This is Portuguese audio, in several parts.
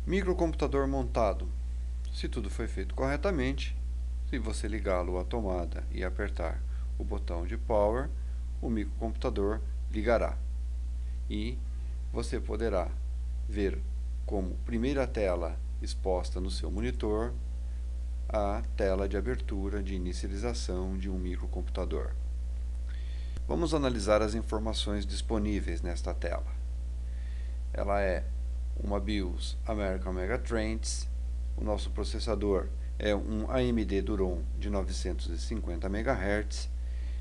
Microcomputador montado. Se tudo foi feito corretamente, se você ligá-lo à tomada e apertar o botão de Power, o microcomputador ligará. E você poderá ver como primeira tela exposta no seu monitor a tela de abertura de inicialização de um microcomputador. Vamos analisar as informações disponíveis nesta tela. Ela é uma BIOS American Megatrends. O nosso processador é um AMD Duron de 950 MHz.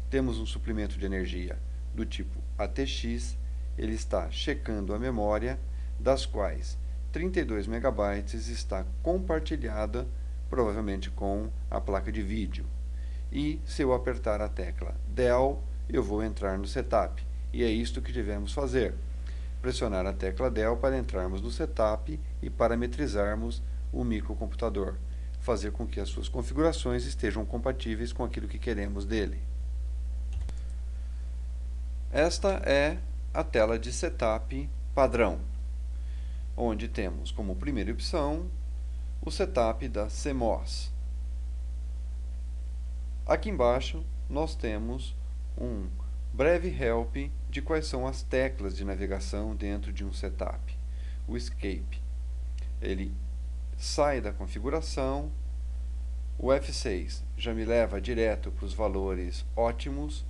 Temos um suplemento de energia do tipo ATX. Ele está checando a memória, das quais 32 MB está compartilhada, provavelmente com a placa de vídeo. E se eu apertar a tecla Del, eu vou entrar no setup. E é isto que devemos fazer. Pressionar a tecla Del para entrarmos no setup e parametrizarmos o microcomputador. Fazer com que as suas configurações estejam compatíveis com aquilo que queremos dele. Esta é a tela de setup padrão, onde temos como primeira opção o setup da CMOS. Aqui embaixo nós temos um breve help de quais são as teclas de navegação dentro de um setup. O Escape, ele sai da configuração. O F6 já me leva direto para os valores ótimos.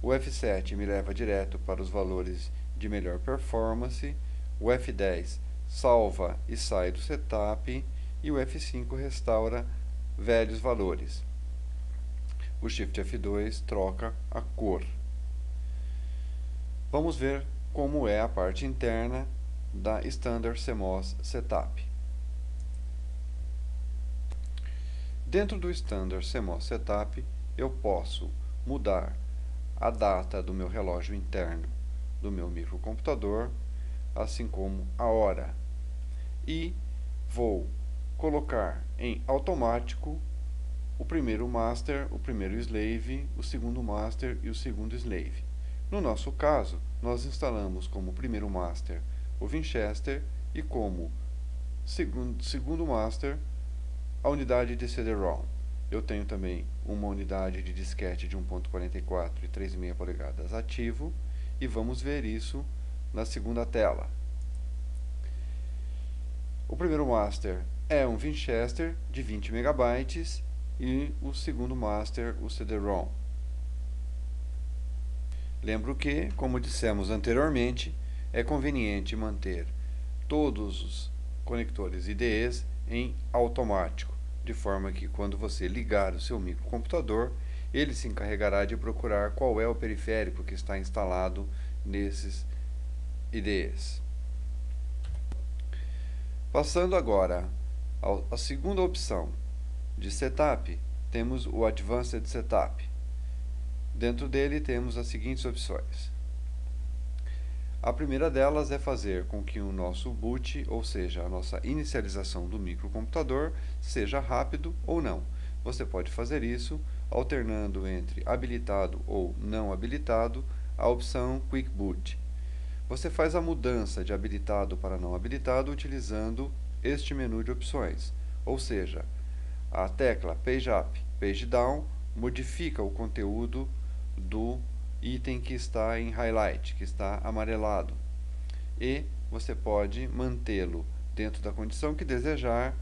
O F7 me leva direto para os valores de melhor performance. O F10 salva e sai do setup. E o F5 restaura velhos valores. O Shift F2 troca a cor. Vamos ver como é a parte interna da Standard CMOS Setup. Dentro do Standard CMOS Setup, eu posso mudar a data do meu relógio interno do meu microcomputador, assim como a hora. E vou colocar em automático o primeiro master, o primeiro slave, o segundo master e o segundo slave. No nosso caso, nós instalamos como primeiro master o Winchester e como segundo master a unidade de CD-ROM. Eu tenho também uma unidade de disquete de 1.44 e 3,5 polegadas ativo e vamos ver isso na segunda tela. O primeiro master é um Winchester de 20 MB e o segundo master o CD-ROM. Lembro que, como dissemos anteriormente, é conveniente manter todos os conectores IDEs em automático, de forma que quando você ligar o seu microcomputador, ele se encarregará de procurar qual é o periférico que está instalado nesses IDEs. Passando agora à segunda opção de setup, temos o Advanced Setup. Dentro dele temos as seguintes opções. A primeira delas é fazer com que o nosso boot, ou seja, a nossa inicialização do microcomputador, seja rápido ou não. Você pode fazer isso alternando entre habilitado ou não habilitado a opção Quick Boot. Você faz a mudança de habilitado para não habilitado utilizando este menu de opções, ou seja, a tecla Page Up, Page Down modifica o conteúdo do item que está em highlight, que está amarelado. E você pode mantê-lo dentro da condição que desejar,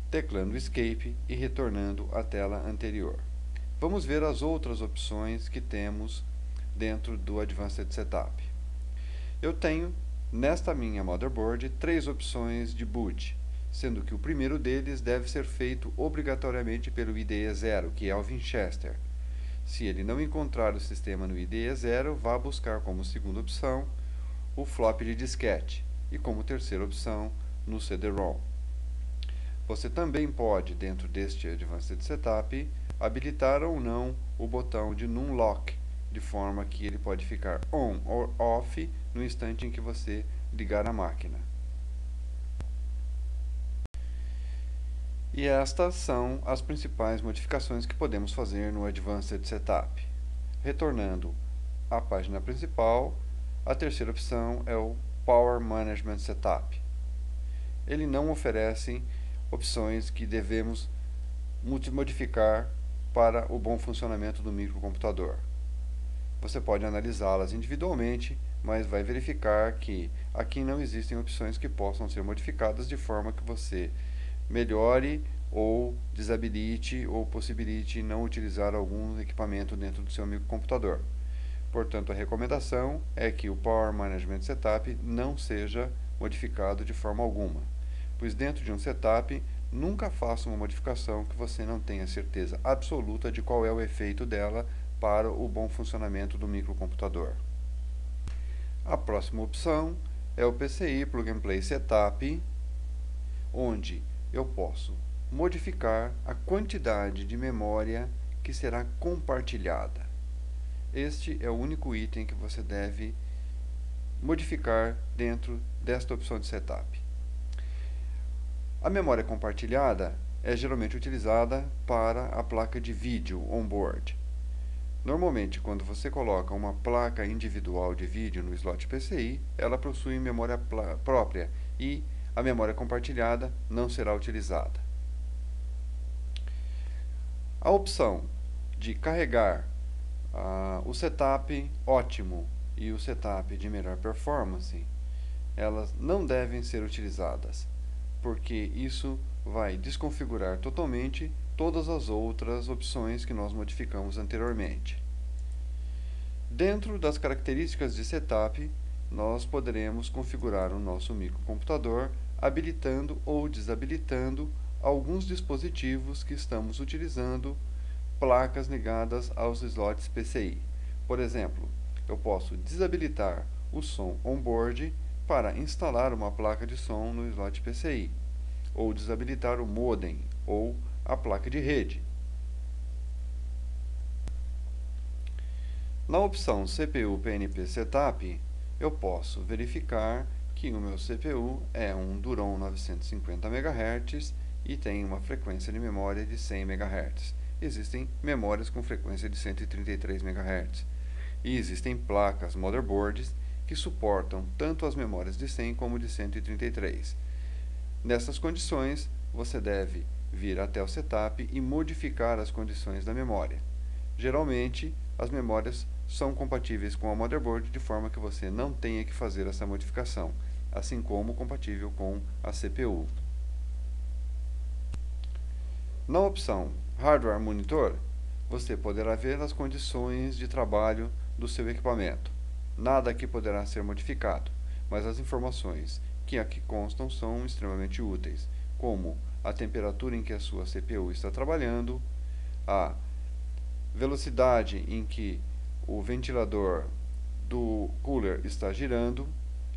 teclando Escape e retornando à tela anterior. Vamos ver as outras opções que temos dentro do Advanced Setup. Eu tenho, nesta minha motherboard, 3 opções de boot, sendo que o primeiro deles deve ser feito obrigatoriamente pelo IDE 0, que é o Winchester. Se ele não encontrar o sistema no IDE 0, vá buscar como segunda opção o flop de disquete e como terceira opção no CD-ROM. Você também pode, dentro deste Advanced Setup, habilitar ou não o botão de Numlock, de forma que ele pode ficar on ou off no instante em que você ligar a máquina. E estas são as principais modificações que podemos fazer no Advanced Setup. Retornando à página principal, a terceira opção é o Power Management Setup. ele não oferece opções que devemos modificar para o bom funcionamento do microcomputador. Você pode analisá-las individualmente, mas vai verificar que aqui não existem opções que possam ser modificadas de forma que você melhore ou desabilite ou possibilite não utilizar algum equipamento dentro do seu microcomputador. Portanto, a recomendação é que o Power Management Setup não seja modificado de forma alguma, pois dentro de um setup nunca faça uma modificação que você não tenha certeza absoluta de qual é o efeito dela para o bom funcionamento do microcomputador. A próxima opção é o PCI Plug and Play Setup, onde eu posso modificar a quantidade de memória que será compartilhada. Este é o único item que você deve modificar dentro desta opção de setup. A memória compartilhada é geralmente utilizada para a placa de vídeo onboard. Normalmente, quando você coloca uma placa individual de vídeo no slot PCI, ela possui memória própria e a memória compartilhada não será utilizada. A opção de carregar o setup ótimo e o setup de melhor performance, elas não devem ser utilizadas, porque isso vai desconfigurar totalmente todas as outras opções que nós modificamos anteriormente. Dentro das características de setup, nós poderemos configurar o nosso microcomputador habilitando ou desabilitando alguns dispositivos que estamos utilizando placas ligadas aos slots PCI. Por exemplo, eu posso desabilitar o som onboard para instalar uma placa de som no slot PCI, ou desabilitar o modem ou a placa de rede. Na opção CPU PNP Setup, eu posso verificar que o meu CPU é um Duron 950 MHz e tem uma frequência de memória de 100 MHz. Existem memórias com frequência de 133 MHz. E existem placas motherboards que suportam tanto as memórias de 100 como de 133. Nessas condições, você deve vir até o setup e modificar as condições da memória. Geralmente, as memórias são compatíveis com a motherboard de forma que você não tenha que fazer essa modificação, assim como compatível com a CPU. Na opção Hardware Monitor, você poderá ver as condições de trabalho do seu equipamento. Nada aqui poderá ser modificado, mas as informações que aqui constam são extremamente úteis, como a temperatura em que a sua CPU está trabalhando, a velocidade em que o ventilador do cooler está girando,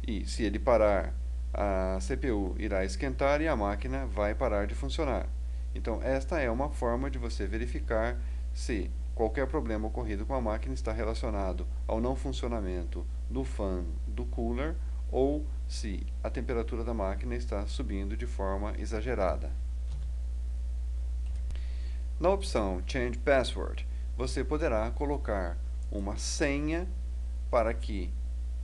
e se ele parar, a CPU irá esquentar e a máquina vai parar de funcionar. Então, esta é uma forma de você verificar se qualquer problema ocorrido com a máquina está relacionado ao não funcionamento do fan do cooler ou se a temperatura da máquina está subindo de forma exagerada. Na opção Change Password, você poderá colocar uma senha para que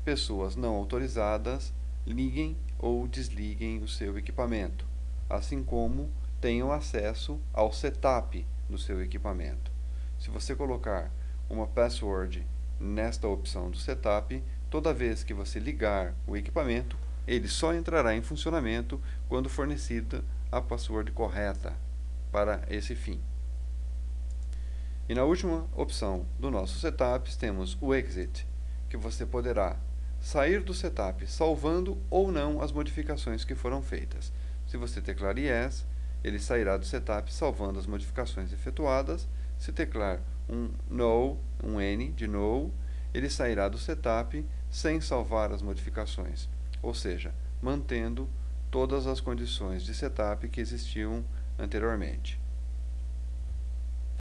pessoas não autorizadas liguem ou desliguem o seu equipamento, assim como tenham acesso ao setup do seu equipamento. Se você colocar uma password nesta opção do setup, toda vez que você ligar o equipamento, ele só entrará em funcionamento quando fornecida a password correta para esse fim. E na última opção do nosso setup temos o Exit, que você poderá sair do setup salvando ou não as modificações que foram feitas. Se você teclar Yes, ele sairá do setup salvando as modificações efetuadas. Se teclar um No, um N de No, ele sairá do setup sem salvar as modificações, ou seja, mantendo todas as condições de setup que existiam anteriormente.